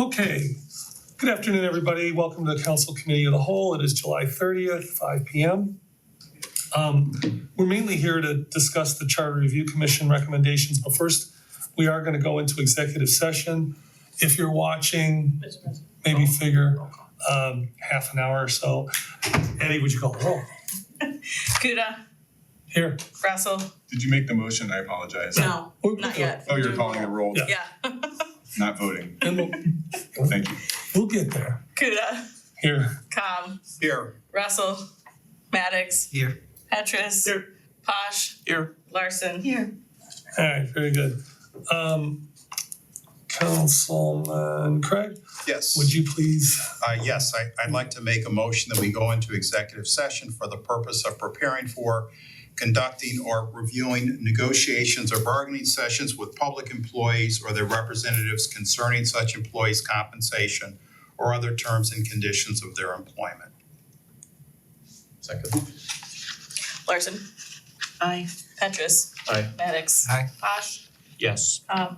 Okay, good afternoon, everybody. Welcome to the Council Committee of the Whole. It is July 30th, 5 p.m. We're mainly here to discuss the Charter Review Commission recommendations, but first we are going to go into executive session. If you're watching, maybe figure half an hour or so. Eddie, would you call the roll? Kuda, Here. Russell. Did you make the motion? I apologize. No, not yet. Oh, you're calling the roll, Yeah. Yeah. not voting. And Thank you. we'll get there. Kuda, Here. Cobb, Here. Russell, Maddox, Here. Petrus, Here. Posh, Here. Larson. Here. All right, very good. Councilman Craig, Yes. would you please? Yes, I'd like to make a motion that we go into executive session for the purpose of preparing for, conducting, or reviewing negotiations or bargaining sessions with public employees or their representatives concerning such employees' compensation or other terms and conditions of their employment. Second. Larson, Aye. Petrus. Aye. Maddox. Aye. Posh, Yes. Aye.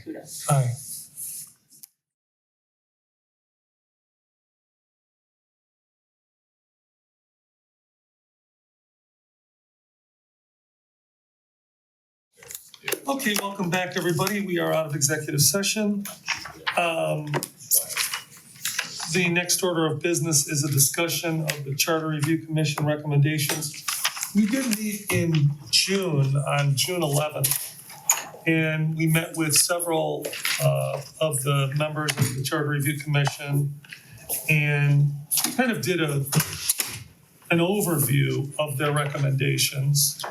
Kuda. Aye. Okay, welcome back, everybody. We are out of executive session. The next order of business is a discussion of the Charter Review Commission recommendations. We did meet in June, on June 11th, and we met with several of the members of the Charter Review Commission and kind of did an overview of their recommendations.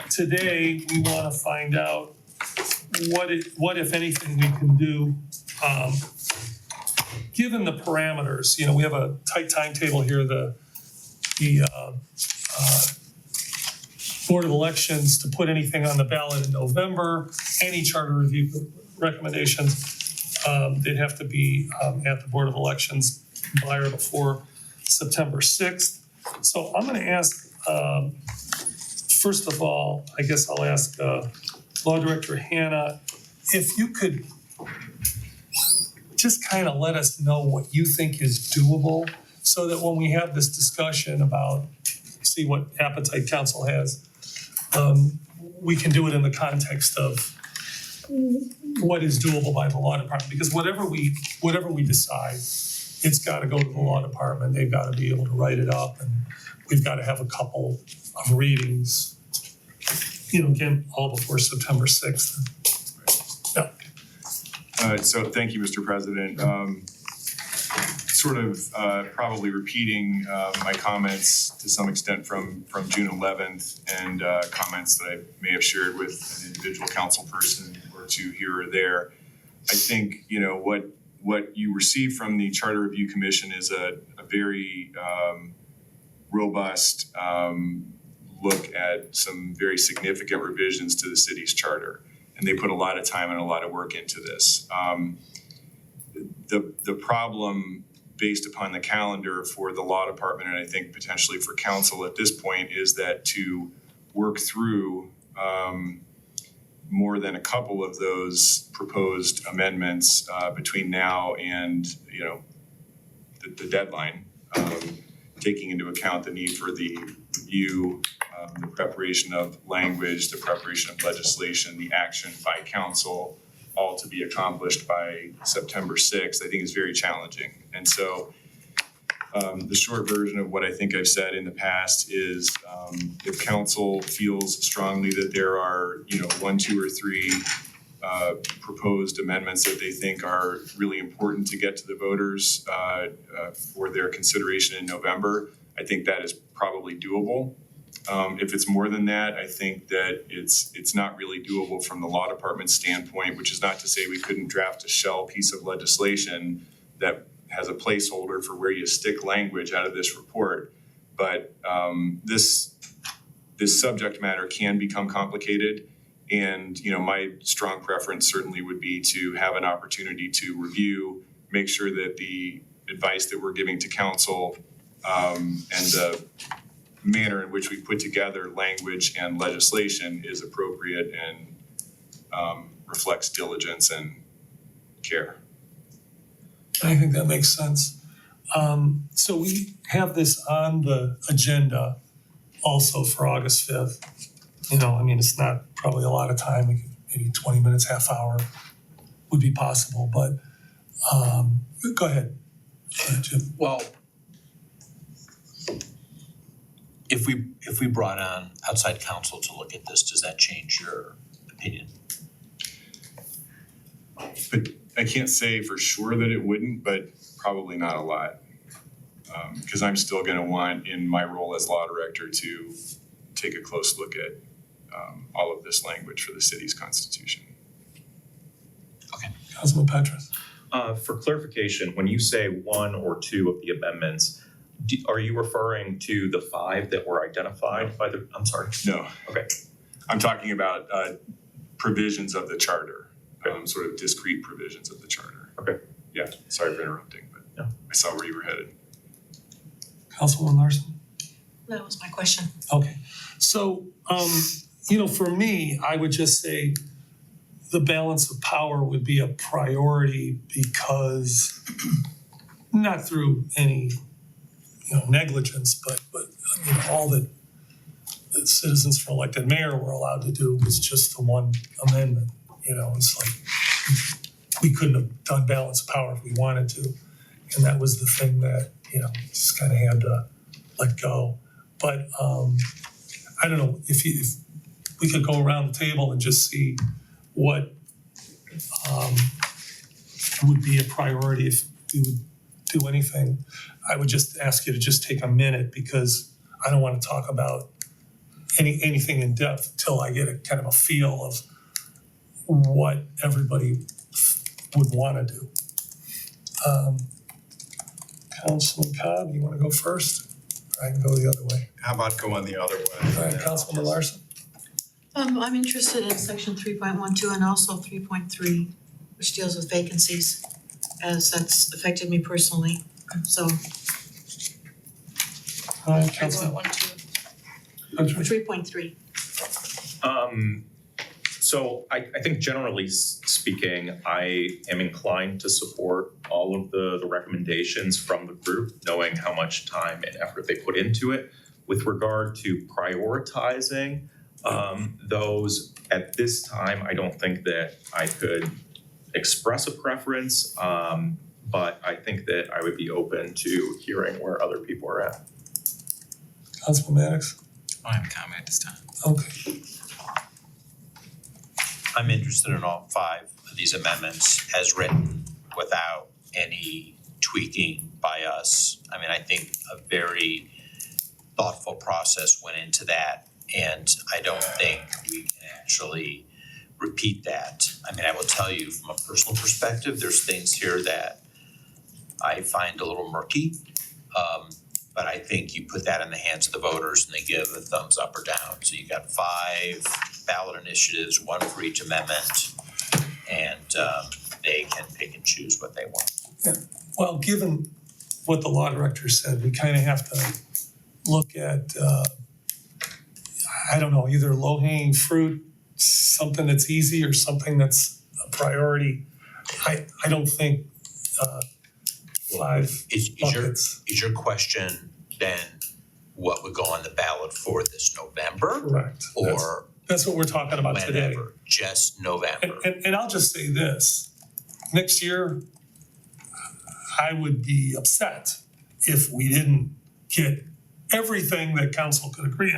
Today, we want to find out what if anything we can do, given the parameters. You know, we have a tight timetable here. The Board of Elections to put anything on the ballot in November, any charter review recommendations, they'd have to be at the Board of Elections by or before September 6th. So I'm going to ask, first of all, I guess I'll ask Law Director Hannah, if you could just kind of let us know what you think is doable so that when we have this discussion about, see what appetite council has, we can do it in the context of what is doable by the law department. Because whatever we decide, it's got to go to the law department. They've got to be able to write it up, and we've got to have a couple of readings, you know, again, all before September 6th. Yeah. So thank you, Mr. President. Sort of probably repeating my comments to some extent from June 11th and comments that I may have shared with an individual council person or two here or there. I think, you know, what you receive from the Charter Review Commission is a very robust look at some very significant revisions to the city's charter. And they put a lot of time and a lot of work into this. The problem based upon the calendar for the law department, and I think potentially for council at this point, is that to work through more than a couple of those proposed amendments between now and, you know, the deadline, taking into account the need for the review, the preparation of language, the preparation of legislation, the action by council, all to be accomplished by September 6th, I think is very challenging. And so the short version of what I think I've said in the past is if council feels strongly that there are, you know, 1, 2, or 3 proposed amendments that they think are really important to get to the voters for their consideration in November, I think that is probably doable. If it's more than that, I think that it's not really doable from the law department's standpoint, which is not to say we couldn't draft a shell piece of legislation that has a placeholder for where you stick language out of this report. But this subject matter can become complicated. And, you know, my strong preference certainly would be to have an opportunity to review, make sure that the advice that we're giving to council and the manner in which we put together language and legislation is appropriate and reflects diligence and care. I think that makes sense. So we have this on the agenda also for August 5th. You know, I mean, it's not probably a lot of time, we could- maybe 20 minutes, half hour would be possible, but go ahead, Jim. Well, if we brought on outside counsel to look at this, does that change your opinion? But I can't say for sure that it wouldn't, but probably not a lot. Because I'm still gonna want, in my role as law director, to take a close look at all of this language for the city's constitution. Councilman Petrus. For clarification, when you say one or two of the amendments, are you referring to the 5 that were identified by the, I'm sorry? No. Okay. I'm talking about provisions of the charter, sort of discrete provisions of the charter. Okay. Yeah, sorry for interrupting, but No. I saw where you were headed. Councilwoman Larson? That was my question. Okay, so, you know, for me, I would just say the balance of power would be a priority because, not through any, you know, negligence, but I mean, all that the citizens for elected mayor were allowed to do was just the one amendment, you know, it's like, we couldn't have done balance of power if we wanted to. And that was the thing that, you know, just kind of had to let go. But I don't know, if we could go around the table and just see what would be a priority if we would do anything. I would just ask you to just take a minute because I don't want to talk about anything in depth until I get a kind of a feel of what everybody would want to do. Councilman Cobb, you want to go first? Or I can go the other way. How about going the other way? All right, Councilman Larson? I'm interested in section 3.12 and also 3.3, which deals with vacancies, as that's affected me personally, so. All right, I want Councilman 1, 2. Petrus? 3.3. So I think generally speaking, I am inclined to support all of the recommendations from the group, knowing how much time and effort they put into it. With regard to prioritizing those at this time, I don't think that I could express a preference, but I think that I would be open to hearing where other people are at. Councilman Maddox? I have a comment at this time. Okay. I'm interested in all 5 of these amendments as written without any tweaking by us. I mean, I think a very thoughtful process went into that, and I don't think we can actually repeat that. I mean, I will tell you from a personal perspective, there's things here that I find a little murky. But I think you put that in the hands of the voters and they give a thumbs up or down. So you got 5 ballot initiatives, 1 for each amendment, and they can pick and choose what they want. Well, given what the law director said, we kind of have to look at, I don't know, either low-hanging fruit, something that's easy, or something that's a priority. I don't think 5 buckets. Is your question then what would go on the ballot for this November? Correct. Or That's what we're talking about today. whenever? Just November? And I'll just say this, next year, I would be upset if we didn't get everything that council could agree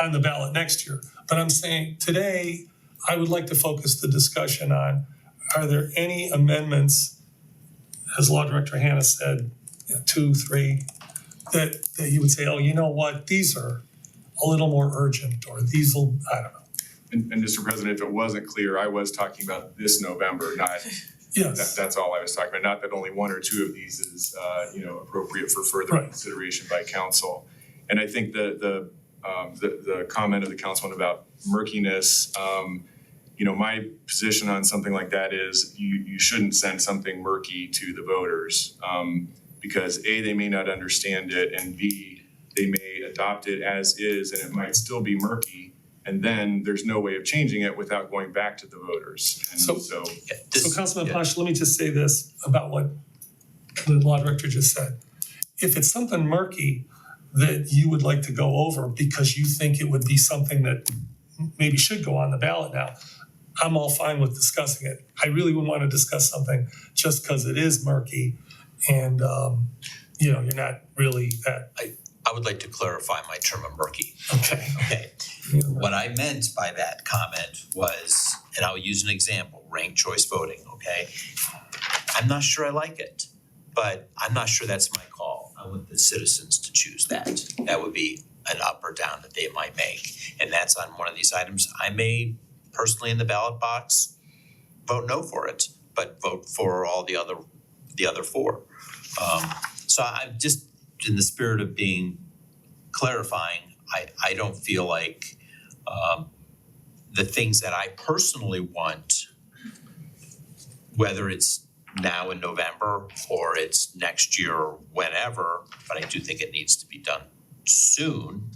on the ballot next year. But I'm saying today, I would like to focus the discussion on, are there any amendments, as Law Director Hannah said, 2, 3, that you would say, oh, you know what, these are a little more urgent, or these will, I don't know. And Mr. President, if it wasn't clear, I was talking about this November, not, Yes, that's all I was talking about. Not that only 1 or 2 of these is, appropriate for further Right. consideration by council. And I think the comment of the councilman about murkiness, my position on something like that is you shouldn't send something murky to the voters, because A, they may not understand it, and B, they may adopt it as is and it might still be murky, And then there's no way of changing it without going back to the voters. And So- so Yeah, So this, Councilman yeah. Pash, let me just say this about what the law director just said. If it's something murky that you would like to go over because you think it would be something that maybe should go on the ballot now, I'm all fine with discussing it. I really wouldn't want to discuss something just because it is murky and, you're not really that, I would like to clarify my term of murky. okay. Okay, what I meant by that comment was, and I'll use an example, ranked choice voting, okay? I'm not sure I like it, but I'm not sure that's my call. I want the citizens to choose that. That would be an up or down that they might make. And that's on one of these items. I may personally in the ballot box vote no for it, but vote for all the other four. So I'm just, in the spirit of being clarifying, I don't feel like the things that I personally want, whether it's now in November or it's next year or whenever, but I do think it needs to be done soon,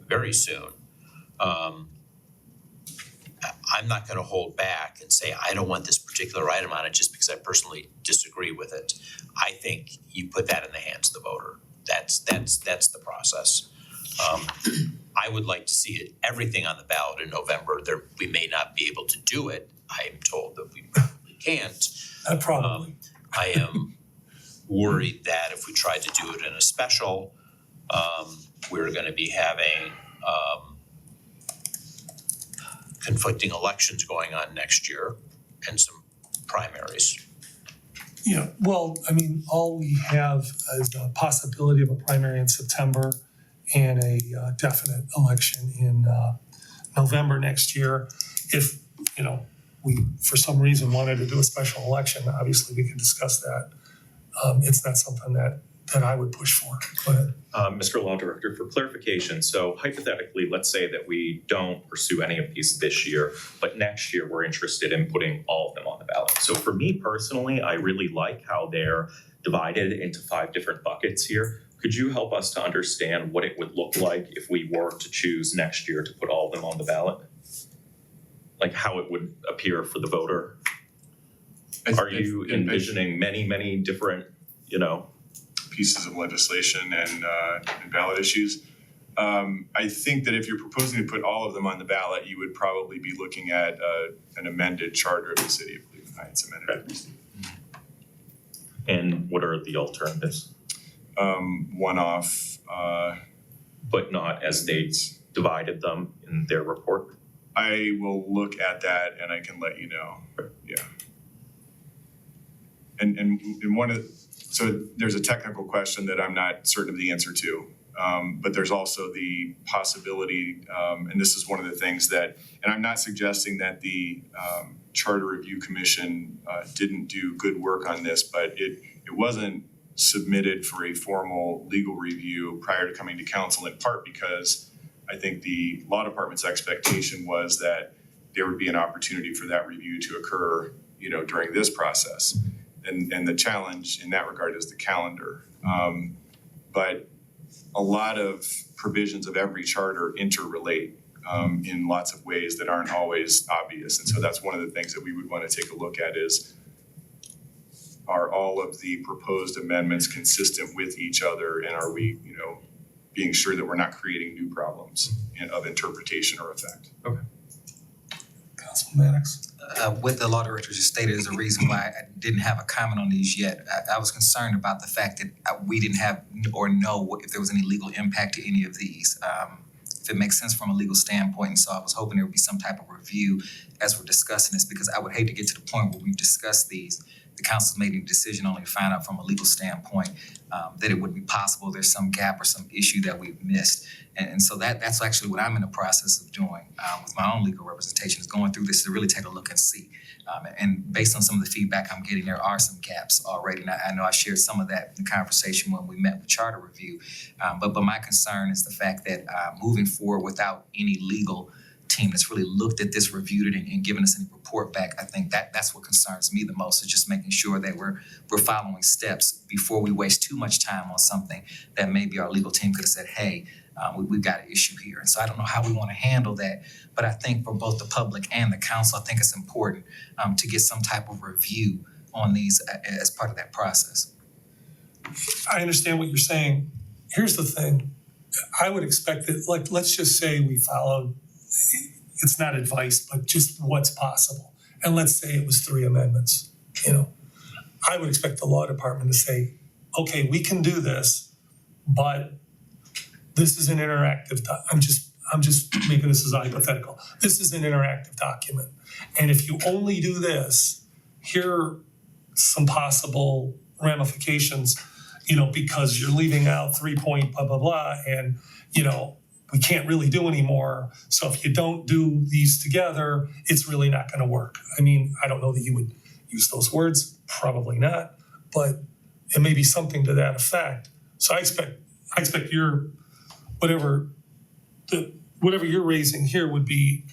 very soon. I'm not gonna hold back and say, I don't want this particular item on it just because I personally disagree with it. I think you put that in the hands of the voter. That's the process. I would like to see it, everything on the ballot in November. We may not be able to do it. I am told that we probably can't. Probably. I am worried that if we tried to do it in a special, we're gonna be having conflicting elections going on next year and some primaries. Yeah, well, I mean, all we have is a possibility of a primary in September and a definite election in November next year. If, we, for some reason, wanted to do a special election, obviously we can discuss that. It's not something that I would push for. Go ahead. Mr. Law Director, for clarification, so hypothetically, let's say that we don't pursue any of these this year, but next year we're interested in putting all of them on the ballot. So for me personally, I really like how they're divided into 5 different buckets here. Could you help us to understand what it would look like if we were to choose next year to put all of them on the ballot? Like how it would appear for the voter? Are you envisioning many different, pieces of legislation and ballot issues? I think that if you're proposing to put all of them on the ballot, you would probably be looking at an amended charter of the city of Cleveland Heights, amended. And what are the alternatives? One-off, But not as they divided them in their report? I will look at that and I can let you know, yeah. And so there's a technical question that I'm not certain of the answer to. But there's also the possibility, and this is one of the things that, and I'm not suggesting that the Charter Review Commission didn't do good work on this, but it wasn't submitted for a formal legal review prior to coming to council, in part because I think the law department's expectation was that there would be an opportunity for that review to occur, during this process. And the challenge in that regard is the calendar. But a lot of provisions of every charter interrelate in lots of ways that aren't always obvious. And so that's one of the things that we would want to take a look at is, are all of the proposed amendments consistent with each other? And are we, being sure that we're not creating new problems of interpretation or effect? Councilman Maddox. What the law director just stated is the reason why I didn't have a comment on these yet. I was concerned about the fact that we didn't have or know if there was any legal impact to any of these. If it makes sense from a legal standpoint, and so I was hoping there would be some type of review as we're discussing this, because I would hate to get to the point where we've discussed these, the council's made a decision only to find out from a legal standpoint that it would be possible there's some gap or some issue that we've missed. And so that's actually what I'm in the process of doing with my own legal representation, is going through this to really take a look and see. And based on some of the feedback I'm getting, there are some gaps already. And I know I shared some of that in the conversation when we met with Charter Review. But my concern is the fact that moving forward without any legal team that's really looked at this, reviewed it, and given us any report back, I think that's what concerns me the most, is just making sure that we're following steps before we waste too much time on something that maybe our legal team could have said, hey, we've got an issue here. And so I don't know how we wanna handle that, but I think for both the public and the council, I think it's important to get some type of review on these as part of that process. I understand what you're saying. Here's the thing. I would expect that, like, let's just say we followed, it's not advice, but just what's possible. And let's say it was 3 amendments, you know. I would expect the law department to say, okay, we can do this, but this is an interactive, I'm just making this as a hypothetical. This is an interactive document. And if you only do this, here are some possible ramifications, you know, because you're leaving out 3-point blah, blah, blah, and, you know, we can't really do anymore. So if you don't do these together, it's really not gonna work. I mean, I don't know that you would use those words, probably not, but it may be something to that effect. So I expect your, whatever you're raising here would be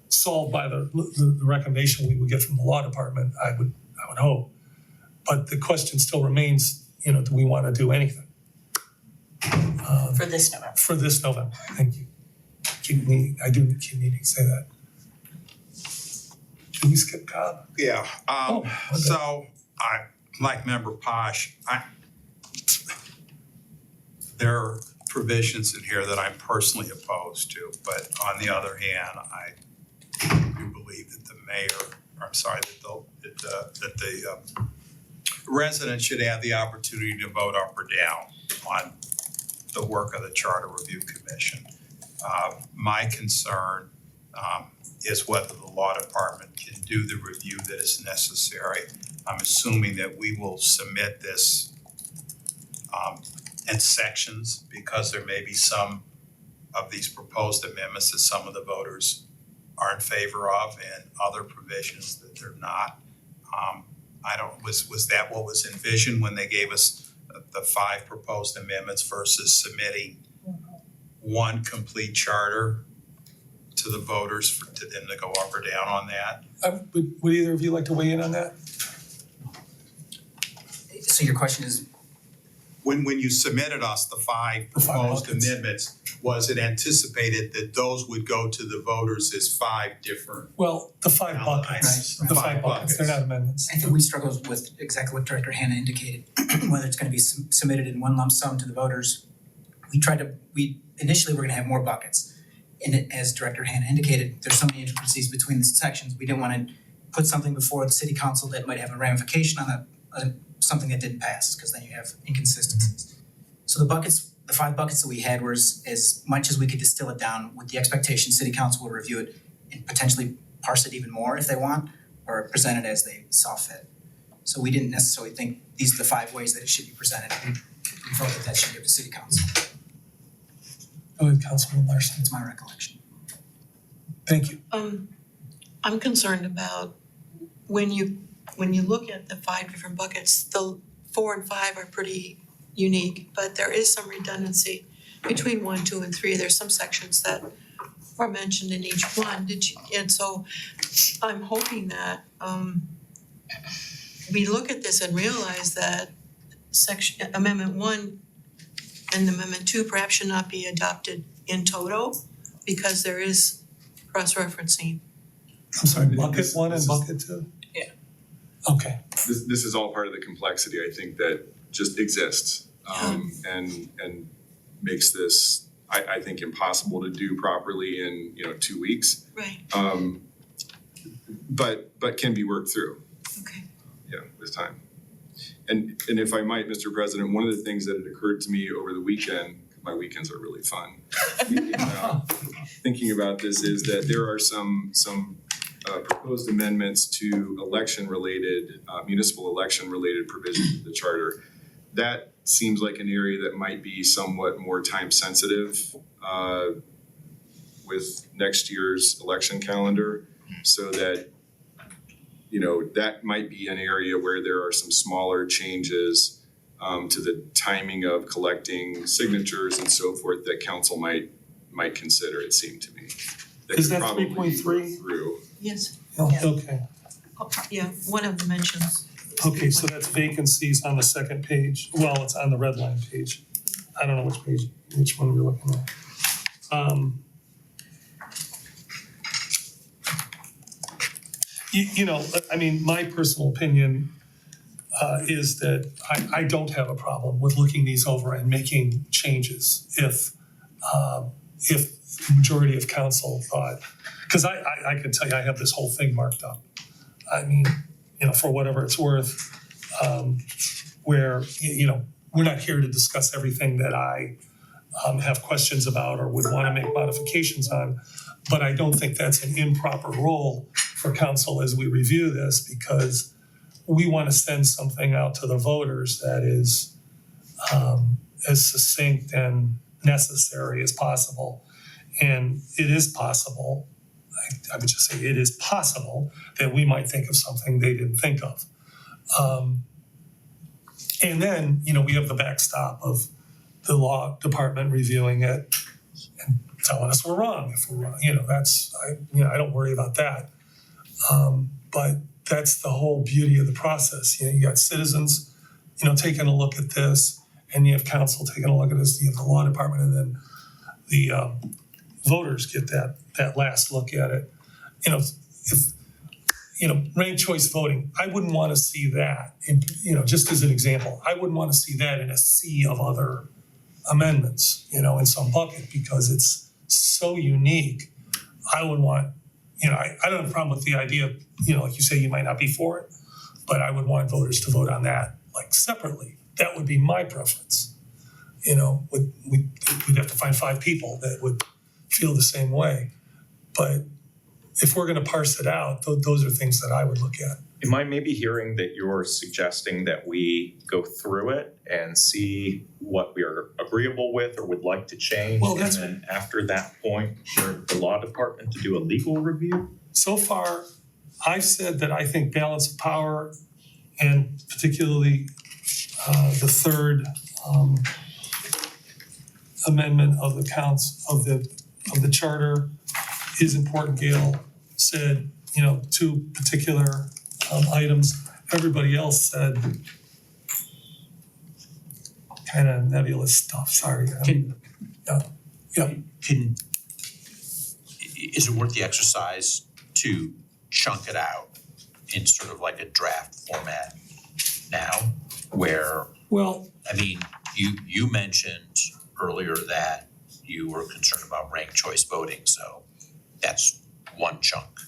solved by the recommendation we would get from the law department, I would hope. But the question still remains, you know, do we wanna do anything? For this November. For this November, thank you. Keep needing to say that. Can we skip Cobb? Yeah, Okay. so like Member Posh, there are provisions in here that I'm personally opposed to, but on the other hand, I do believe that the residents should have the opportunity to vote up or down on the work of the Charter Review Commission. My concern is whether the law department can do the review that is necessary. I'm assuming that we will submit this in sections because there may be some of these proposed amendments that some of the voters are in favor of and other provisions that they're not. Was that what was envisioned when they gave us the 5 proposed amendments versus submitting one complete charter to the voters for them to go up or down on that? Would either of you like to weigh in on that? So your question is, When you submitted us the 5 proposed buckets. amendments, was it anticipated that those would go to the voters as 5 different? Well, the 5 Ballot buckets, items. the 5 Five buckets, they're buckets. not amendments. I think we struggle with exactly what Director Hannah indicated, whether it's gonna be submitted in one lump sum to the voters. Initially, we're gonna have more buckets. And as Director Hannah indicated, there's so many intricacies between the sections, we didn't wanna put something before the city council that might have a ramification on something that didn't pass, because then you have inconsistencies. So the 5 buckets that we had were as much as we could distill it down with the expectation city council will review it and potentially parse it even more if they want, or present it as they saw fit. So we didn't necessarily think these are the 5 ways that it should be presented. We felt that should go to city council. Go ahead, Councilman Larson. That's my recollection. Thank you. I'm concerned about when you look at the 5 different buckets, the 4 and 5 are pretty unique, but there is some redundancy between 1, 2, and 3. There's some sections that are mentioned in each one. And so I'm hoping that we look at this and realize that Amendment 1 and Amendment 2 perhaps should not be adopted in toto because there is cross-referencing. I'm sorry, bucket 1 and bucket 2? Yeah. Okay. This is all part of the complexity, I think, that just exists and makes this, I think, impossible to do properly in 2 weeks. Right, But can be worked through, okay. with time. And if I might, Mr. President, one of the things that had occurred to me over the weekend, my weekends are really fun, thinking about this is that there are some proposed amendments to municipal election-related provisions of the charter. That seems like an area that might be somewhat more time-sensitive with next year's election calendar, so that that might be an area where there are some smaller changes to the timing of collecting signatures and so forth that council might consider, it seemed to me. Is that could probably 3.3? work through. Yes, Oh, Yeah. okay. yeah, one of the mentions Okay, so that's vacancies on the second page. Well, it's on the red line page. I don't know which one we're looking at. You know, I mean, my personal opinion is that I don't have a problem with looking these over and making changes if the majority of council thought, because I can tell you, I have this whole thing marked up. I mean, you know, for whatever it's worth, where, you know, we're not here to discuss everything that I have questions about or would want to make modifications on, but I don't think that's an improper role for council as we review this, because we want to send something out to the voters that is as succinct and necessary as possible. And it is possible, I would just say it is possible that we might think of something they didn't think of. And then, you know, we have the backstop of the law department reviewing it and telling us we're wrong. If we're wrong, you know, I don't worry about that. But that's the whole beauty of the process. You know, you got citizens, you know, taking a look at this, and you have council taking a look at this, you have the law department, and then the voters get that last look at it. You know, if you know, ranked choice voting, I wouldn't want to see that, you know, just as an example, I wouldn't want to see that in a sea of other amendments, you know, in some bucket, because it's so unique. I would want, you know, I don't have a problem with the idea, you know, like you say, you might not be for it, but I would want voters to vote on that like separately. That would be my preference. You know, we'd have to find 5 people that would feel the same way. But if we're going to parse it out, those are things that I would look at. Am I maybe hearing that you're suggesting that we go through it and see what we are agreeable with or would like to change? Well, that's- And then after that point, for the law department to do a legal review? So far, I've said that I think balance of power, and particularly the third amendment of the counts of the charter is important. Gail said, you know, 2 particular items. Everybody else said kind of nebulous stuff. Sorry. Is it worth the exercise to chunk it out in sort of like a draft format now, where, Well, I mean, you mentioned earlier that you were concerned about ranked choice voting, so that's one chunk.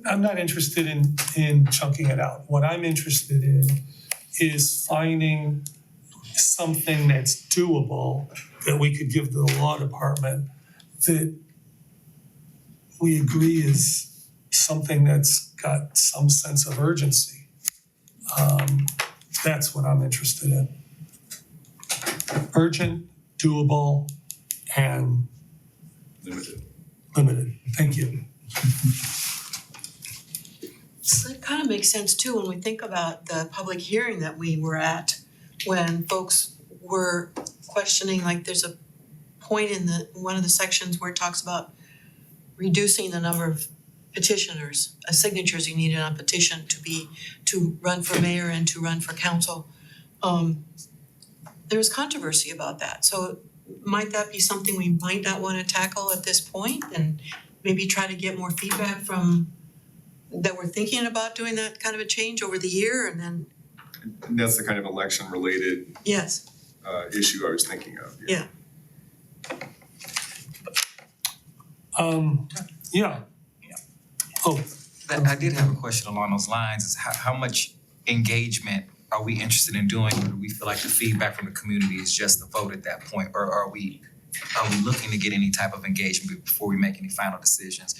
I'm not interested in chunking it out. What I'm interested in is finding something that's doable that we could give to the law department that we agree is something that's got some sense of urgency. That's what I'm interested in. Urgent, doable, and limited. Thank you. So it kind of makes sense too when we think about the public hearing that we were at, when folks were questioning, like there's a point in one of the sections where it talks about reducing the number of petitioners, signatures you needed on a petition to run for mayor and to run for council. There was controversy about that. So might that be something we might not want to tackle at this point, and maybe try to get more feedback from that we're thinking about doing that kind of a change over the year, and then, And that's the kind of election related yes, issue I was thinking of. Yeah. Yeah. Oh, I did have a question along those lines, is how much engagement are we interested in doing? Or do we feel like the feedback from the community is just the vote at that point? Or are we looking to get any type of engagement before we make any final decisions?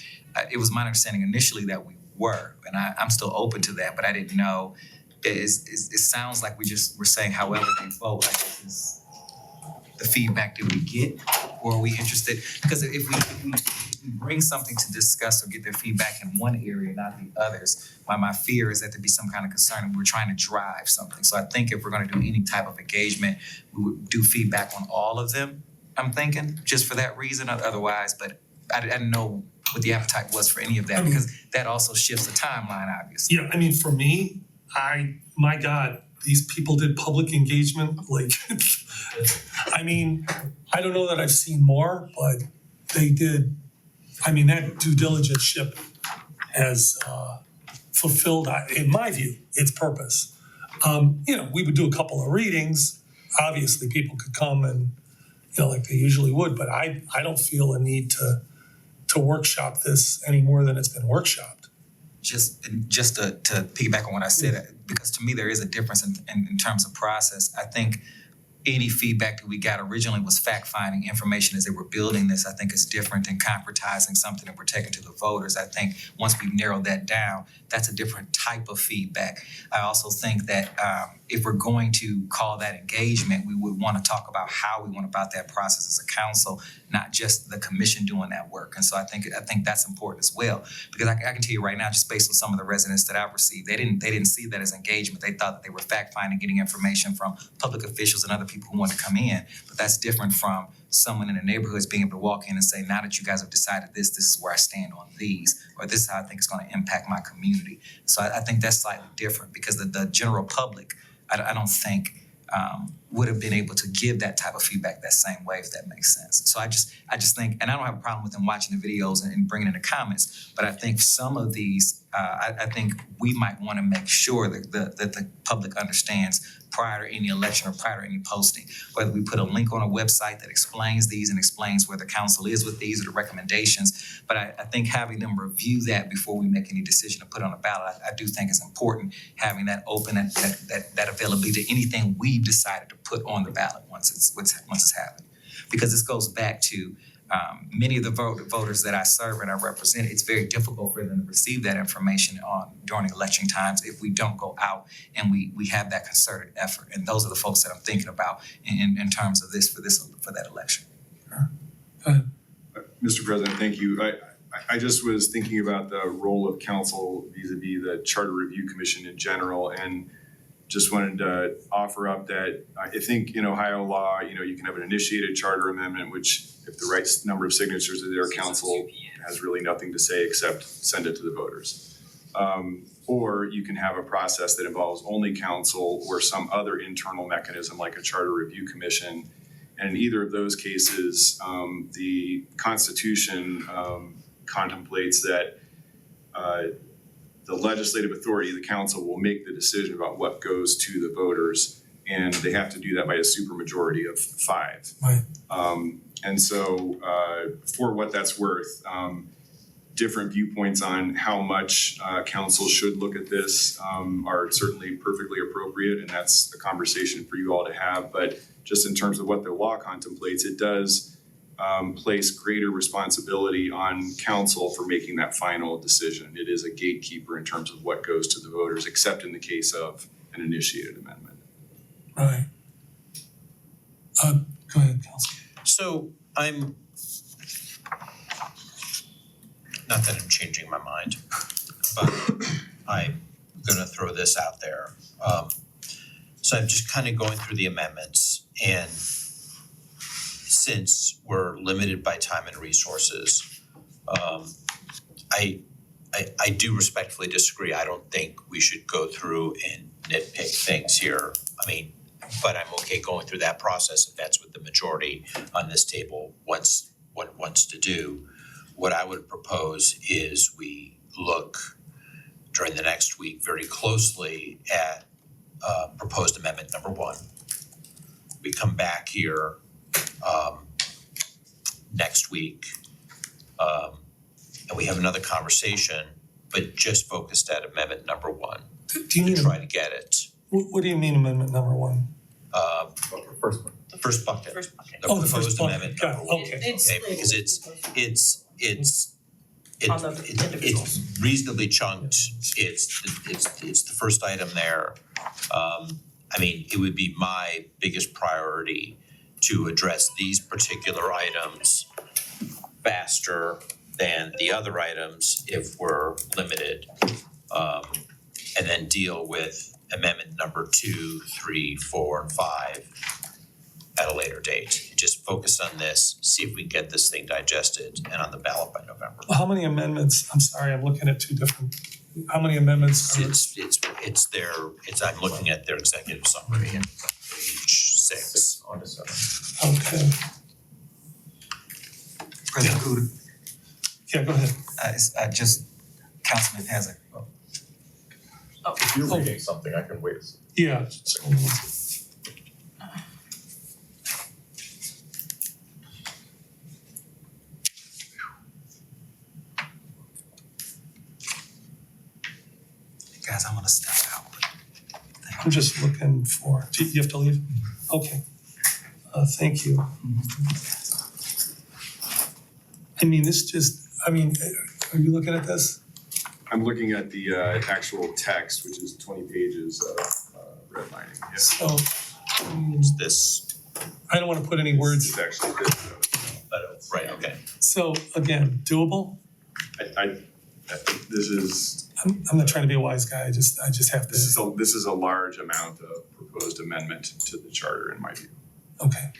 It was my understanding initially that we were, and I'm still open to that, but I didn't know. It sounds like we're saying however they vote, I guess is the feedback that we get, or are we interested? Because if we bring something to discuss or get their feedback in one area, not the others, my fear is that there'd be some kind of concern and we're trying to drive something. So I think if we're gonna do any type of engagement, we would do feedback on all of them, I'm thinking, just for that reason, otherwise, but I didn't know what the appetite was for any of that, because that also shifts the timeline, obviously. Yeah, I mean, for me, my God, these people did public engagement, like, I mean, I don't know that I've seen more, but they did, I mean, that due diligence ship has fulfilled, in my view, its purpose. We would do a couple of readings, obviously people could come and, like they usually would, but I don't feel a need to workshop this any more than it's been workshopped. Just to piggyback on what I said, because to me, there is a difference in terms of process. I think any feedback that we got originally was fact-finding information as they were building this. I think is different than concretizing something that we're taking to the voters. I think once we've narrowed that down, that's a different type of feedback. I also think that if we're going to call that engagement, we would want to talk about how we went about that process as a council, not just the commission doing that work. And so I think that's important as well, because I can tell you right now, just based on some of the residents that I've received, they didn't see that as engagement. They thought that they were fact-finding, getting information from public officials and other people who want to come in. But that's different from someone in the neighborhoods being able to walk in and say, now that you guys have decided this is where I stand on these, or this is how I think it's going to impact my community. So I think that's slightly different, because the general public, I don't think would have been able to give that type of feedback that same way, if that makes sense. So I just think, and I don't have a problem with them watching the videos and bringing in the comments, but I think some of these, I think we might want to make sure that the public understands prior to any election or prior to any posting, whether we put a link on a website that explains these and explains where the council is with these or the recommendations. But I think having them review that before we make any decision to put on a ballot, I do think is important, having that open, that availability to anything we've decided to put on the ballot once it's happened. Because this goes back to many of the voters that I serve and I represent. It's very difficult for them to receive that information during election times if we don't go out and we have that concerted effort. And those are the folks that I'm thinking about in terms of for that election. Mr. President, thank you. I just was thinking about the role of council vis-a-vis the Charter Review Commission in general, and just wanted to offer up that I think in Ohio law, you can have an initiated charter amendment, which if the right number of signatures are there, council has really nothing to say except send it to the voters. Or you can have a process that involves only council or some other internal mechanism like a Charter Review Commission. And in either of those cases, the Constitution contemplates that the legislative authority, the council, will make the decision about what goes to the voters, and they have to do that by a supermajority of 5. Right. And so for what that's worth, different viewpoints on how much council should look at this are certainly perfectly appropriate, and that's a conversation for you all to have. But just in terms of what the law contemplates, it does place greater responsibility on council for making that final decision. It is a gatekeeper in terms of what goes to the voters, except in the case of an initiated amendment. Right. Go ahead, Council. So I'm, not that I'm changing my mind, but I'm gonna throw this out there. So I'm just kind of going through the amendments, and since we're limited by time and resources, I do respectfully disagree. I don't think we should go through and nitpick things here. I mean, but I'm okay going through that process if that's what the majority on this table wants to do. What I would propose is we look during the next week very closely at proposed amendment number 1. We come back here next week and we have another conversation, but just focused at amendment number 1 Do you to mean, try to get it. what do you mean amendment number 1? The first bucket. The Oh, the first proposed bucket. amendment Got number it. 1. Okay. Okay, because it's On the individuals. it's reasonably chunked. It's the first item there. I mean, it would be my biggest priority to address these particular items faster than the other items if we're limited. And then deal with amendment number 2, 3, 4, and 5 at a later date. Just focus on this, see if we can get this thing digested and on the ballot by November. How many amendments, I'm sorry, I'm looking at two different, how many amendments are? I'm looking at their executive summary at page 6. On to 7. Okay, President Kudu, yeah, go ahead. just Councilman Hazard. If you're reading something, I can wait. Yeah. Guys, I'm gonna step out. I'm just looking for, do you have to leave? Okay. Thank you. I mean, are you looking at this? I'm looking at the actual text, which is 20 pages of redlining, yeah. So, It's this, I don't wanna put any words, It's actually this, right, okay. so again, doable? I think this is, I'm not trying to be a wise guy, I just have this to, is a large amount of proposed amendment to the charter in my view. okay.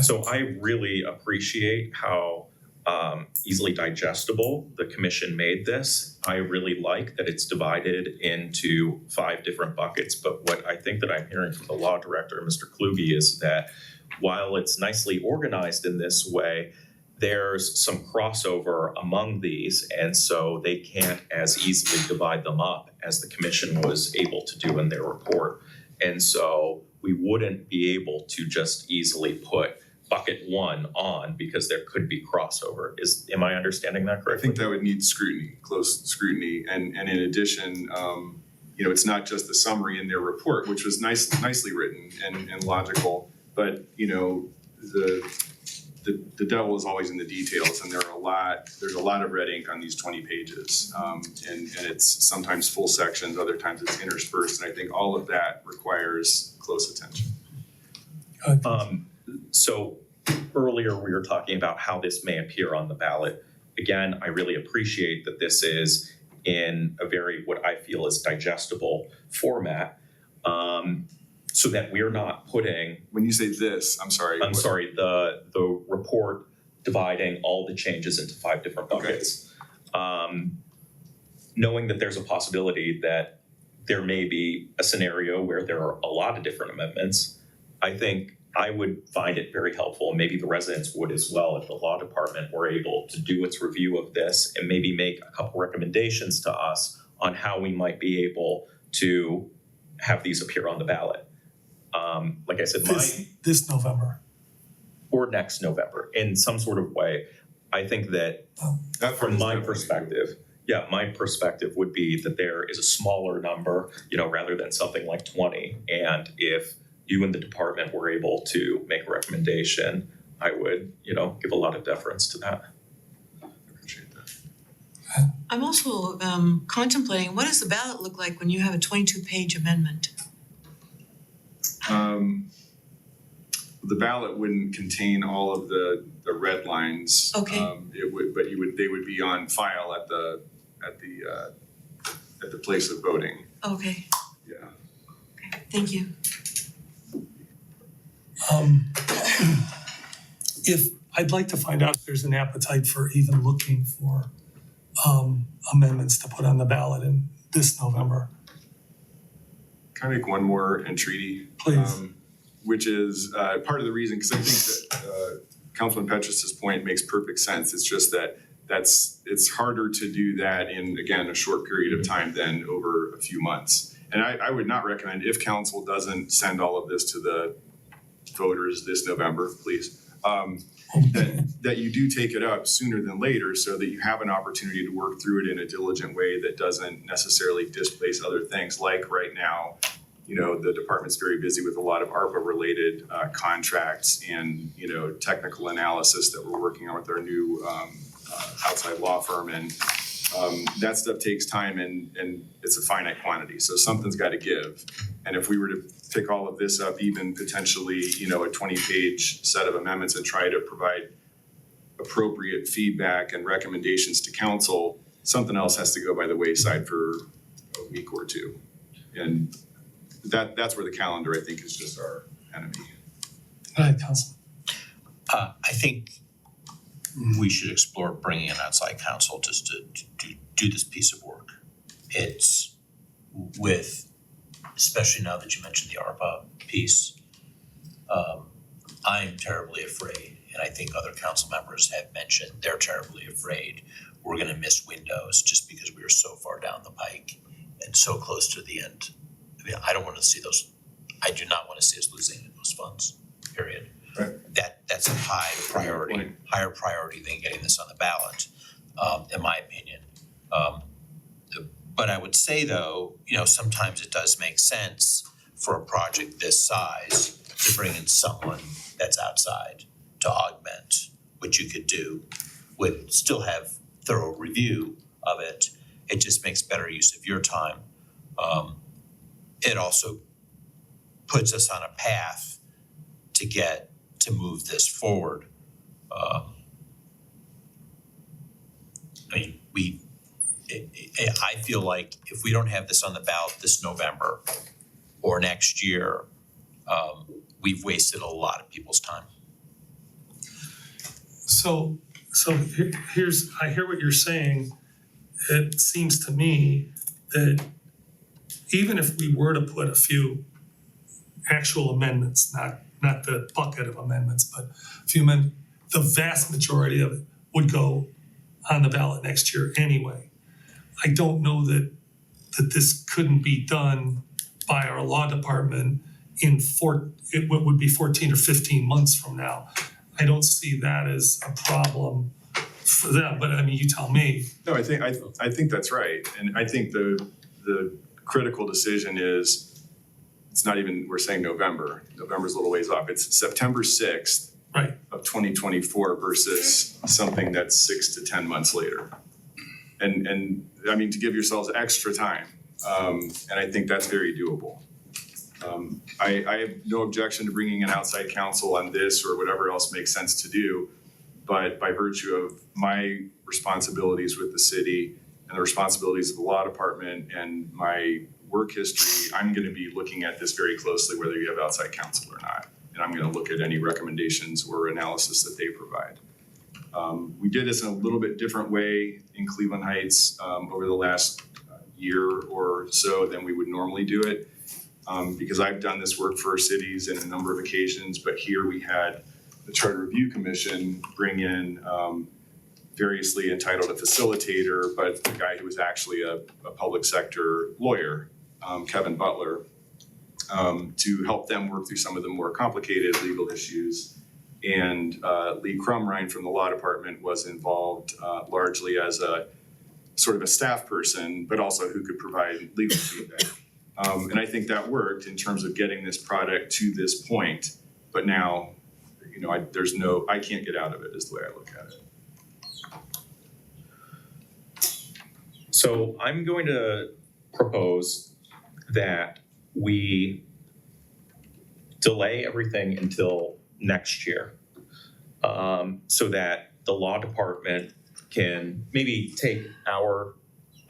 So I really appreciate how easily digestible the commission made this. I really like that it's divided into 5 different buckets, but what I think that I'm hearing from the law director, Mr. Kluge, is that while it's nicely organized in this way, there's some crossover among these, and so they can't as easily divide them up as the commission was able to do in their report. And so we wouldn't be able to just easily put bucket 1 on because there could be crossover. Am I understanding that I correctly? think that would need scrutiny, close scrutiny, and in addition, it's not just the summary in their report, which was nicely written and logical, but the devil is always in the details, and there's a lot of red ink on these 20 pages, and it's sometimes full sections, other times it's interspersed, and I think all of that requires close attention. So earlier we were talking about how this may appear on the ballot. Again, I really appreciate that this is in a very, what I feel is digestible format, so that we're not putting, When you say this, I'm sorry. the report dividing all the changes into 5 different buckets. Knowing that there's a possibility that there may be a scenario where there are a lot of different amendments, I think I would find it very helpful, and maybe the residents would as well, if the law department were able to do its review of this and maybe make a couple recommendations to us on how we might be able to have these appear on the ballot. Like I said, This November. or next November in some sort of way. I think that from my perspective, my perspective would be that there is a smaller number, rather than something like 20. And if you and the department were able to make a recommendation, I would, give a lot of deference to that. I appreciate that. I'm also contemplating, what does the ballot look like when you have a 22-page amendment? The ballot wouldn't contain all of the red lines. Okay. They would be on file at the place of voting. Okay, Yeah. okay, thank you. I'd like to find out if there's an appetite for even looking for amendments to put on the ballot in this November. Can I make one more entreaty? Please. Which is part of the reason, because I think that Councilman Petrus's point makes perfect sense. It's just that it's harder to do that in, again, a short period of time than over a few months. And I would not recommend, if council doesn't send all of this to the voters this November, please, that you do take it up sooner than later so that you have an opportunity to work through it in a diligent way that doesn't necessarily displace other things. Like right now, the department's very busy with a lot of ARPA-related contracts and, technical analysis that we're working on with our new outside law firm. And that stuff takes time and it's a finite quantity. So something's got to give. And if we were to pick all of this up, even potentially, a 20-page set of amendments and try to provide appropriate feedback and recommendations to council, something else has to go by the wayside for a week or two. And that's where the calendar, I think, is just our enemy. Go ahead, Council. I think we should explore bringing an outside counsel just to do this piece of work. It's with, especially now that you mentioned the ARPA piece, I'm terribly afraid, and I think other council members have mentioned they're terribly afraid we're gonna miss windows just because we are so far down the pike and so close to the end. I mean, I do not wanna see us losing those funds, period. Right. That's a higher priority than getting this on the ballot, in my opinion. But I would say though, sometimes it does make sense for a project this size to bring in someone that's outside to augment what you could do, would still have thorough review of it. It just makes better use of your time. It also puts us on a path to move this forward. I feel like if we don't have this on the ballot this November or next year, we've wasted a lot of people's time. So here's, I hear what you're saying. It seems to me that even if we were to put a few actual amendments, not the bucket of amendments, but a few the vast majority of it would go on the ballot next year anyway. I don't know that this couldn't be done by our law department what would be 14 or 15 months from now. I don't see that as a problem for them, but I mean, you tell me. No, I think that's right, and I think the critical decision is, it's not even, we're saying November. November's a little ways off. It's September 6th Right. of 2024 versus something that's 6 to 10 months later. And I mean, to give yourselves extra time, and I think that's very doable. I have no objection to bringing an outside counsel on this or whatever else makes sense to do, but by virtue of my responsibilities with the city and the responsibilities of the law department and my work history, I'm gonna be looking at this very closely, whether you have outside counsel or not. And I'm gonna look at any recommendations or analysis that they provide. We did this in a little bit different way in Cleveland Heights over the last year or so than we would normally do it. Because I've done this work for cities in a number of occasions, but here we had the Charter Review Commission bring in variously entitled a facilitator, but the guy who was actually a public sector lawyer, Kevin Butler, to help them work through some of the more complicated legal issues. And Lee Crumrine from the law department was involved largely as a sort of a staff person, but also who could provide legal feedback. And I think that worked in terms of getting this product to this point. But now, I can't get out of it is the way I look at it. So I'm going to propose that we delay everything until next year, so that the law department can maybe take our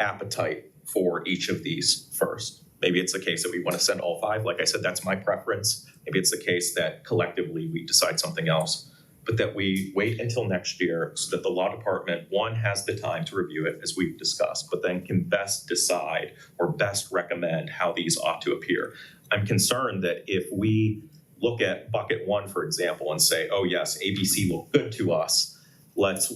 appetite for each of these first. Maybe it's the case that we want to send all 5. Like I said, that's my preference. Maybe it's the case that collectively we decide something else, but that we wait until next year so that the law department, one, has the time to review it as we've discussed, but then can best decide or best recommend how these ought to appear. I'm concerned that if we look at bucket 1, for example, and say, oh yes, ABC look good to us, let's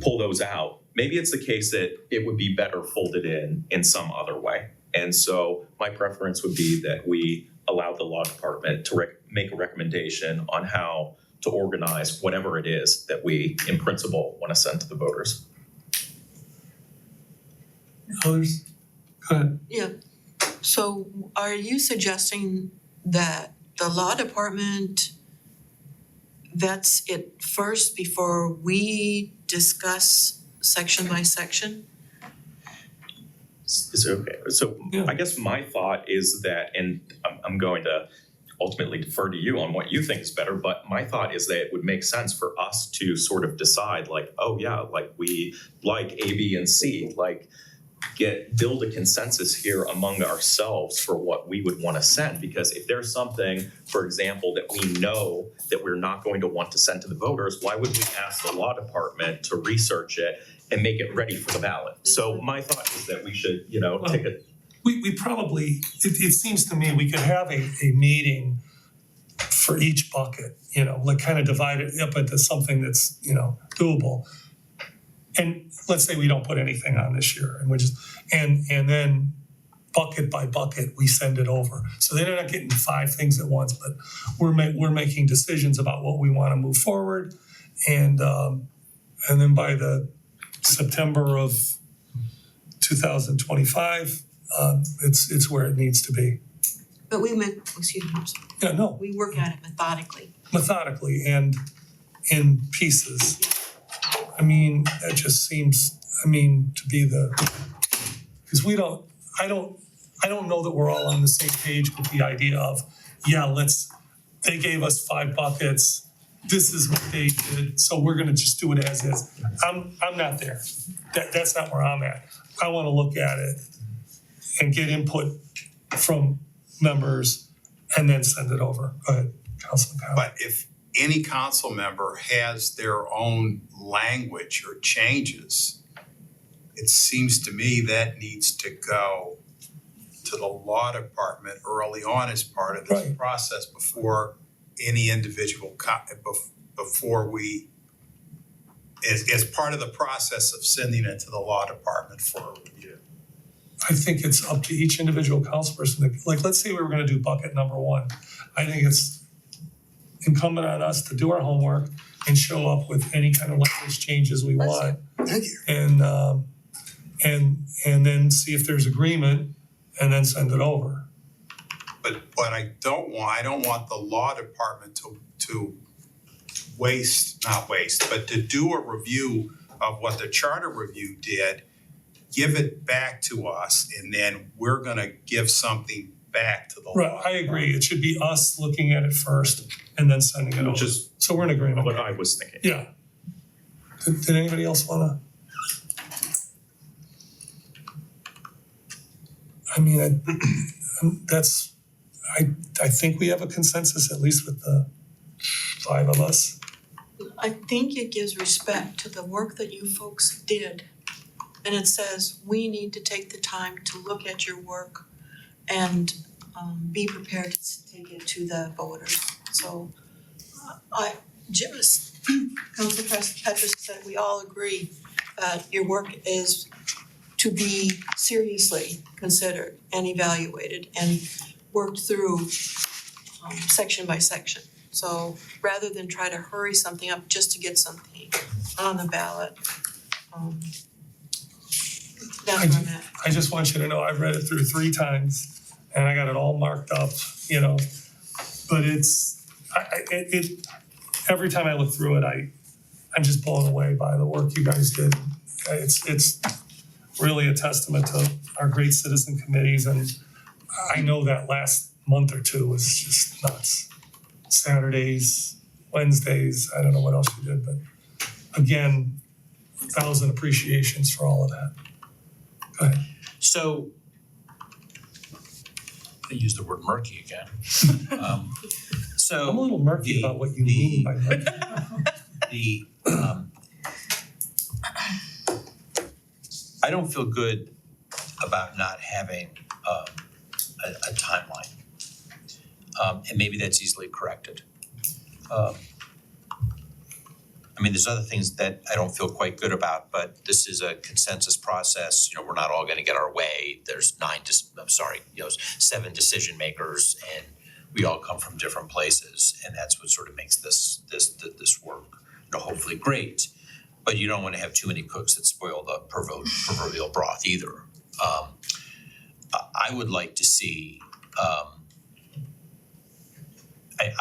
pull those out. Maybe it's the case that it would be better folded in some other way. And so my preference would be that we allow the law department to make a recommendation on how to organize whatever it is that we, in principle, want to send to the voters. Others? Go ahead. Yeah, so are you suggesting that the law department vets it first before we discuss section by section? Is it okay? So Yeah. I guess my thought is that, and I'm going to ultimately defer to you on what you think is better, but my thought is that it would make sense for us to sort of decide like, oh yeah, like we like A, B, and C, like build a consensus here among ourselves for what we would wanna send, because if there's something, for example, that we know that we're not going to want to send to the voters, why would we ask the law department to research it and make it ready for the ballot? So my thought is that we should, take a We probably, it seems to me we could have a meeting for each bucket, like kind of divide it up into something that's, doable. And let's say we don't put anything on this year and and then bucket by bucket, we send it over. So they're not getting 5 things at once, but we're making decisions about what we want to move forward. And then by the September of 2025, it's where it needs to be. But we I'm sorry, Yeah, no, we work at it methodically and in pieces. I mean, that just seems, to be because I don't know that we're all on the same page with the idea of, they gave us 5 buckets, this is what they did, so we're gonna just do it as is. I'm not there. That's not where I'm at. I wanna look at it and get input from members and then send it over. Go ahead, Councilman Powell. But if any council member has their own language or changes, it seems to me that needs to go to the law department early on as part of this Right. process before any individual, before we, as part of the process of sending it to the law department for a review. I think it's up to each individual councilperson. Like, let's say we were gonna do bucket number 1. I think it's incumbent on us to do our homework and show up with any kind of language changes we want. Thank you. And then see if there's agreement and then send it over. But I don't want the law department to to do a review of what the charter review did, give it back to us, and then we're gonna give something back to the law. Right, I agree. It should be us looking at it first and then sending it over. Which is So we're in agreement. what I was thinking. Yeah. Did anybody else wanna? I think we have a consensus, at least with the 5 of us. I think it gives respect to the work that you folks did. And it says, we need to take the time to look at your work and be prepared to take it to the voters. So Councilor Petrus said, we all agree that your work is to be seriously considered and evaluated and worked through section by section. So rather than try to hurry something up just to get something on the ballot, that's where I'm at. I just want you to know, I've read it through 3 times and I got it all marked up, but every time I look through it, I'm just blown away by the work you guys did. It's really a testament to our great citizen committees, and I know that last month or 2 was just nuts. Saturdays, Wednesdays, I don't know what else you did, but again, 1,000 appreciations for all of that. Go ahead. So, I use the word murky again. So I'm a little murky about what you mean by murky. I don't feel good about not having a timeline. And maybe that's easily corrected. There's other things that I don't feel quite good about, but this is a consensus process. We're not all gonna get our way. There's 7 decision makers, and we all come from different places, and that's what sort of makes this work, hopefully great. But you don't wanna have too many cooks that spoil the proverbial broth either. I would like to see, I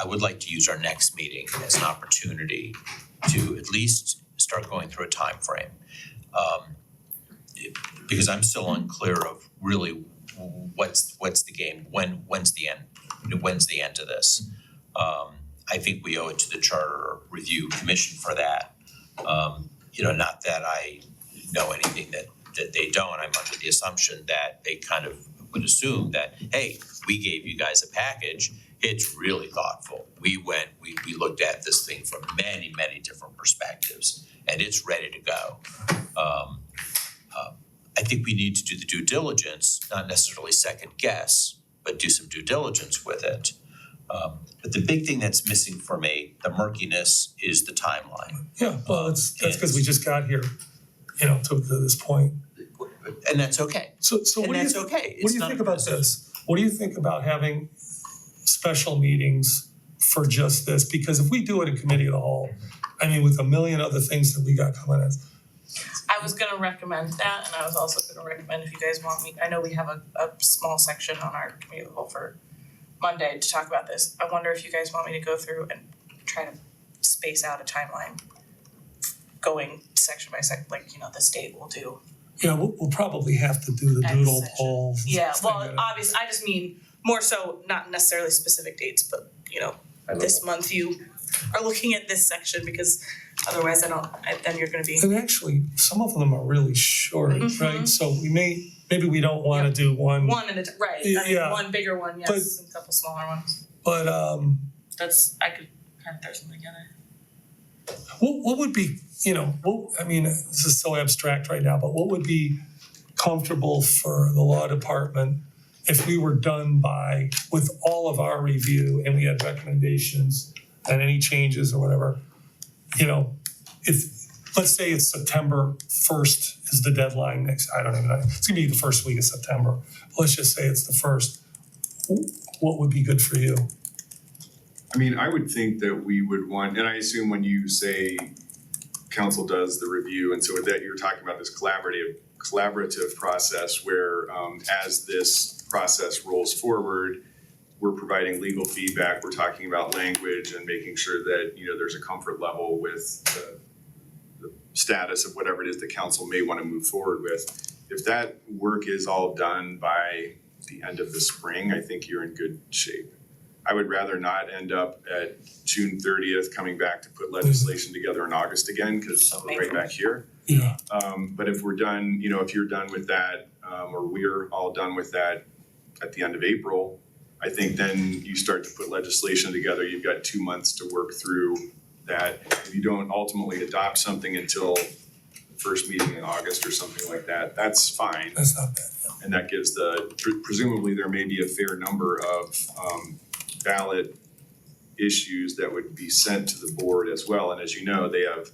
would like to use our next meeting as an opportunity to at least start going through a time frame. Because I'm still unclear of really what's the game, when's the end to this. I think we owe it to the Charter Review Commission for that. Not that I know anything that that they don't. I'm under the assumption that they kind of would assume that, hey, we gave you guys a package. It's really thoughtful. We looked at this thing from many, many different perspectives, and it's ready to go. I think we need to do the due diligence, not necessarily second guess, but do some due diligence with it. But the big thing that's missing for me, the murkiness, is the timeline. Yeah, well, that's because we just got here, to this point. And that's okay. So what And do you, that's okay. what It's do you not think about aggressive. this? What do you think about having special meetings for just this? Because if we do it in committee of the whole, I mean, with a million other things that we got coming in. I was gonna recommend that, and I was also gonna recommend if you guys want me, I know we have a small section on our committee of the whole for Monday to talk about this. I wonder if you guys want me to go through and try to space out a timeline going section by section, like, the state will do. Yeah, we'll probably have to do the X doodle section. poll. Yeah, well, thing. obviously, I just mean more so, not necessarily specific dates, but, this month you are looking at this section because otherwise then you're gonna be. And actually, some of them are really short, Mhm. right? So maybe we don't wanna do one, One at a right, I mean, Yeah. one bigger one, yes, and a couple smaller ones. but I could kind of throw something together. what would be, this is so abstract right now, but what would be comfortable for the law department if we were done with all of our review and we had recommendations and any changes or whatever, if, let's say it's September 1st is the deadline next, I don't even know, it's gonna be the first week of September. Let's just say it's the 1st. What would be good for you? I mean, I would think that we would want, and I assume when you say council does the review, and so with that, you're talking about this collaborative process where as this process rolls forward, we're providing legal feedback, we're talking about language and making sure that, there's a comfort level with the status of whatever it is the council may want to move forward with. If that work is all done by the end of the spring, I think you're in good shape. I would rather not end up at June 30th coming back to put legislation together in August again, because we're right back here. Yeah. But if we're done, if you're done with that, or we're all done with that at the end of April, I think then you start to put legislation together. You've got 2 months to work through that. If you don't ultimately adopt something until the first meeting in August or something like that, that's fine. That's not bad. And that gives presumably there may be a fair number of ballot issues that would be sent to the board as well. And as you know, they have,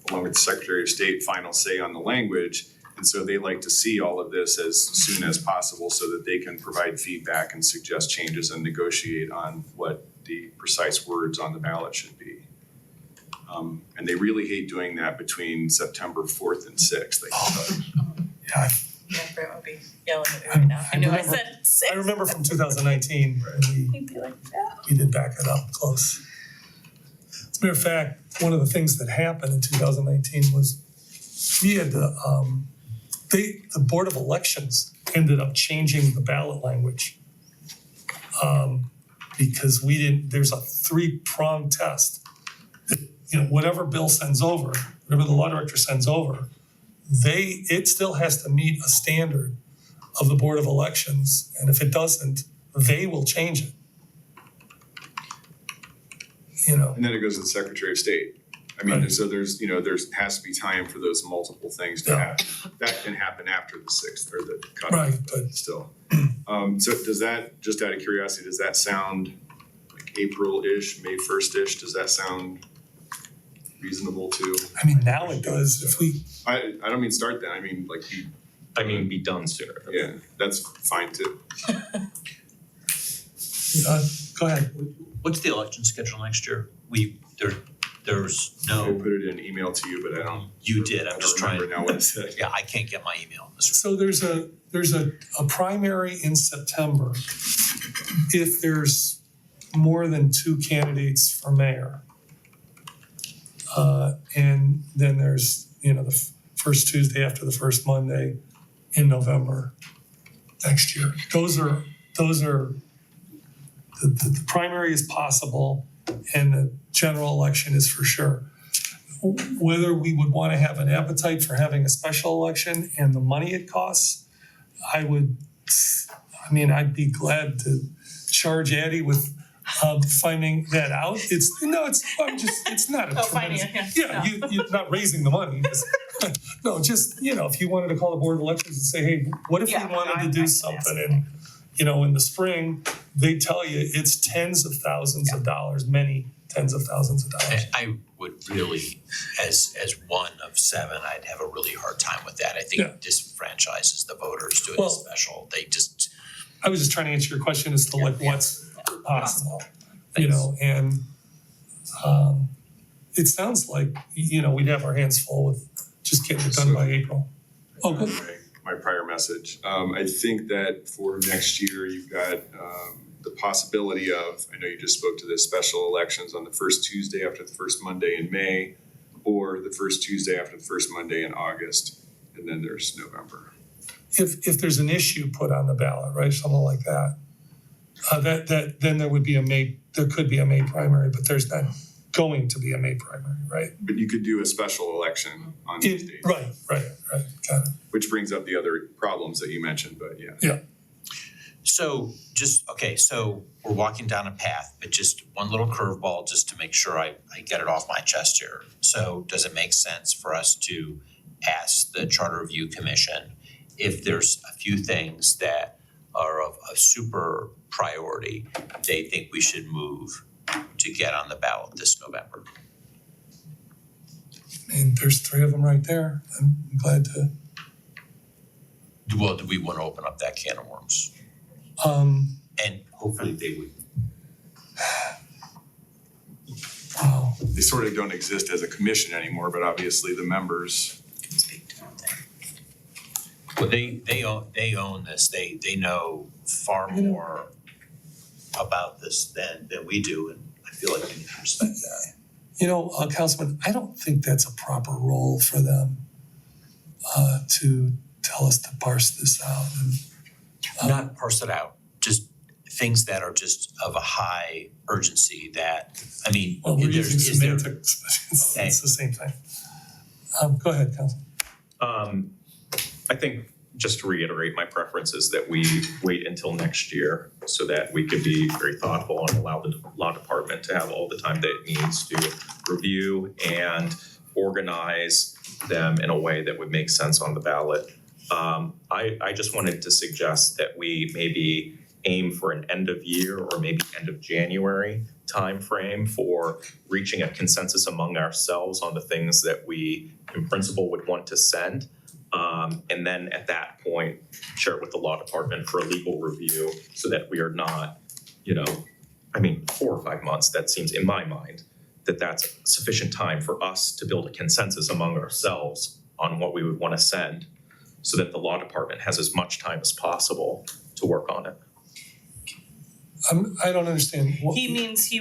along with the Secretary of State, final say on the language. And so they like to see all of this as soon as possible so that they can provide feedback and suggest changes and negotiate on what the precise words on the ballot should be. And they really hate doing that between September 4th and 6th. Yeah, Yeah, Brent would be yelling at me right now. I knew I said six. I remember from 2019, and He'd be like, no. we did back it up close. As a matter of fact, one of the things that happened in 2019 was we had the Board of Elections ended up changing the ballot language. Because there's a 3-pronged test. Whatever bill sends over, whatever the law director sends over, it still has to meet a standard of the Board of Elections, and if it doesn't, they will change it. And then it goes to the Secretary of State. I mean, Right. so there's has to be time for those multiple things to Yeah. happen. That can happen after the 6th or the cutoff, Right, but still. So does that, just out of curiosity, does that sound like April-ish, May 1st-ish? Does that sound reasonable to? I mean, now it does, if we, I don't mean start that, I mean like Be done sooner. yeah, that's fine too. go ahead. What's the election schedule next year? There's I no, put it in an email to you, but I don't. you did, I'm I just don't trying. remember now what it said. Yeah, I can't get my email. So there's a primary in September if there's more than 2 candidates for mayor. And then there's, the first Tuesday after the first Monday in November next year. Those are the primary is possible and the general election is for sure. whether we would wanna have an appetite for having a special election and the money it costs, I'd be glad to charge Addie with finding that out. It's not a Oh, finding tremendous. it, yeah. You're not raising the money. No, just, if you wanted to call the Board of Elections and say, hey, what if Yeah, we wanted no, to I do can something ask. in, in the spring, they tell you it's tens of thousands of dollars, many tens of thousands of dollars. I would really, as one of seven, I'd have a really hard time with that. I think Yeah. it disenfranchises the voters doing a Well- special. They just, I was just trying to answer your question as to like what's possible, Thanks. and it sounds like, we'd have our hands full with just getting it done by April. Oh, good. My prior message. I think that for next year, you've got the possibility of, I know you just spoke to this, special elections on the first Tuesday after the first Monday in May, or the first Tuesday after the first Monday in August, and then there's November. If there's an issue put on the ballot, right, something like that, then there could be a May primary, but there's not going to be a May primary, right? But you could do a special election on these dates. Right, got it. Which brings up the other problems that you mentioned, but yeah. so so we're walking down a path, but just one little curveball just to make sure I get it off my chest here. So does it make sense for us to ask the Charter Review Commission if there's a few things that are of super priority they think we should move to get on the ballot this November? There's three of them right there. I'm glad to. Well, do we want to open up that can of worms? And hopefully they would. Wow. They sort of don't exist as a commission anymore, but obviously the members, Can speak to that. Well, they own this. They know far more about this than we do, and I feel like we need to respect that. Councilman, I don't think that's a proper role for them to tell us to parse this out. And Not parse it out, just things that are just of a high urgency that, I mean, well, we're using is there. semantics. It's the same thing. Go ahead, Councilman. I think, just to reiterate, my preference is that we wait until next year so that we could be very thoughtful and allow the law department to have all the time that it needs to review and organize them in a way that would make sense on the ballot. I just wanted to suggest that we maybe aim for an end of year or maybe end of January timeframe for reaching a consensus among ourselves on the things that we in principle would want to send. And then at that point, share it with the law department for a legal review so that we are not, 4 or 5 months, that seems in my mind that's sufficient time for us to build a consensus among ourselves on what we would want to send so that the law department has as much time as possible to work on it. I don't understand. He means he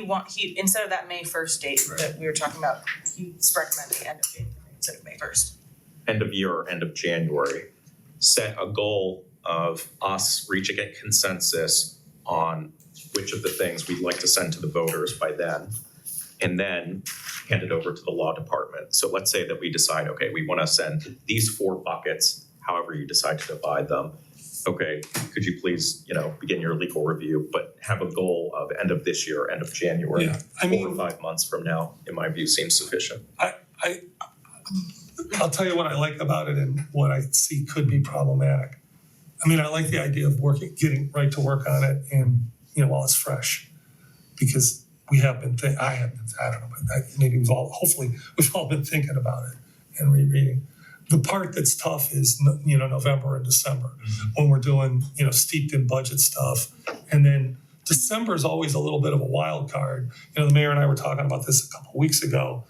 instead of that May 1st date that we were talking about, he's recommending end of January instead of May 1st. End of year or end of January, set a goal of us reaching a consensus on which of the things we'd like to send to the voters by then, and then hand it over to the law department. So let's say that we decide, okay, we want to send these 4 buckets, however you decide to divide them. Okay, could you please, begin your legal review, but have a goal of end of this year, end of January. Yeah, 4 or 5 months from now, in my view, seems sufficient. I'll tell you what I like about it and what I see could be problematic. I like the idea of getting right to work on it and, while it's fresh. Because I don't know, but maybe hopefully we've all been thinking about it and rereading. The part that's tough is, November and December, when we're doing, steeped in budget stuff. And then December is always a little bit of a wild card. The mayor and I were talking about this a couple of weeks ago,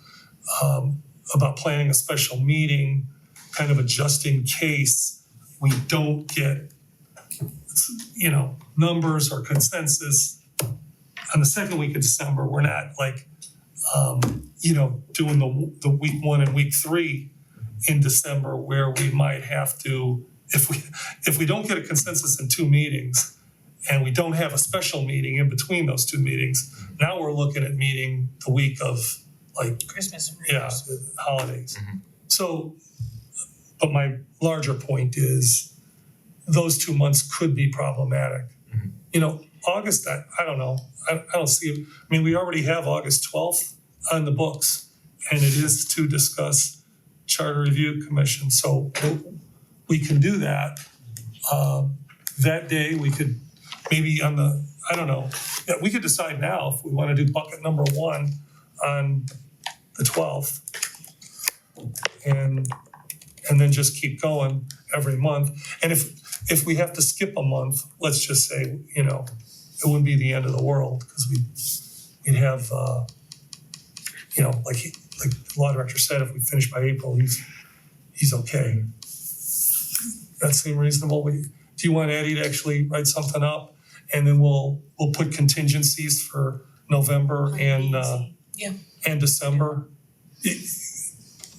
about planning a special meeting, kind of just in case we don't get, numbers or consensus. On the second week of December, we're not doing the week 1 and week 3 in December, where we might have to, if we don't get a consensus in 2 meetings and we don't have a special meeting in between those 2 meetings, now we're looking at meeting the week of like, Christmas and New yeah, Year's. the holidays. Mhm. So, but my larger point is those 2 months could be problematic. Mhm. You know, August, I don't know, I don't see, I mean, we already have August 12th on the books, and it is to discuss Charter Review Commission, so we can do that. That day, we could maybe on the, I don't know, yeah, we could decide now if we wanna do bucket number 1 on the 12th. And then just keep going every month. And if we have to skip a month, let's just say, you know, it wouldn't be the end of the world, because we'd have, you know, like the law director said, if we finish by April, he's okay. That seem reasonable? Do you want Eddie to actually write something up? And then we'll put contingencies for November and Yeah. and December,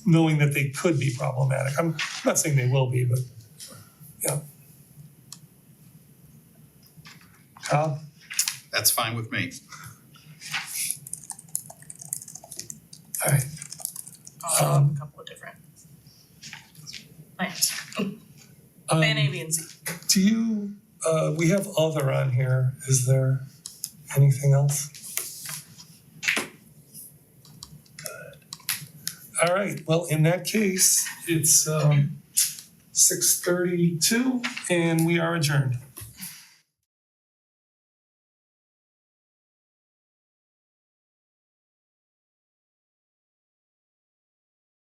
knowing that they could be problematic. I'm not saying they will be, but yeah. Kyle? That's fine with me. All right. I'll have a couple of different plans. Plan A, B, and C. Do you, we have other on here. Is there anything else? Good. All right, well, in that case, it's 6:32 and we are adjourned.